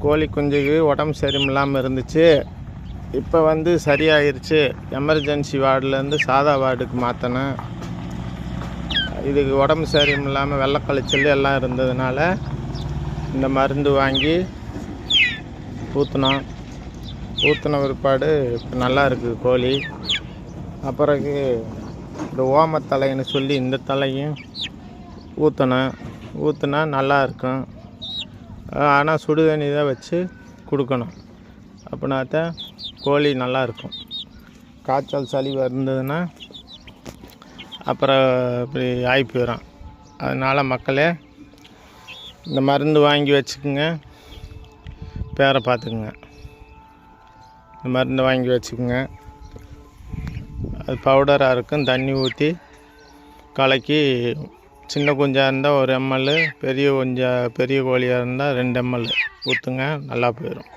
கோழி குஞ்சுக்கு உடம்பு சரியில்லாமல் இருந்துச்சு. இப்போ வந்து சரியாயிருச்சு. எமர்ஜென்சி வார்டுலேருந்து சாதா வார்டுக்கு மாற்றினேன். இதுக்கு உடம்பு சரியில்லாமல் வெள்ளைக்கழிச்சல் எல்லாம் இருந்ததுனால இந்த மருந்து வாங்கி ஊற்றின பிற்பாடு இப்போ நல்லா இருக்குது கோழி. அப்புறம் இந்த ஓமத்தலைன்னு சொல்லி இந்த தலையும் ஊற்றினா நல்லா இருக்கும். ஆனால் சுடுதண்ணி தான் வச்சு கொடுக்கணும். அப்படின்னாத்தான் கோழி நல்லாயிருக்கும். காய்ச்சல் சளி இருந்ததுன்னா அப்புறம் இப்படி ஆகி போயிடும். அதனால் மக்களே இந்த மருந்து வாங்கி வச்சுக்குங்க, பேரை பார்த்துக்குங்க. இந்த மருந்து வாங்கி வச்சுக்குங்க. அது பவுடராக இருக்கும். தண்ணி ஊற்றி கலக்கி சின்ன குஞ்சாக இருந்தால் 1 ml, பெரிய கோழியாக இருந்தால் 2 ml ஊற்றுங்க. நல்லா போயிடும்.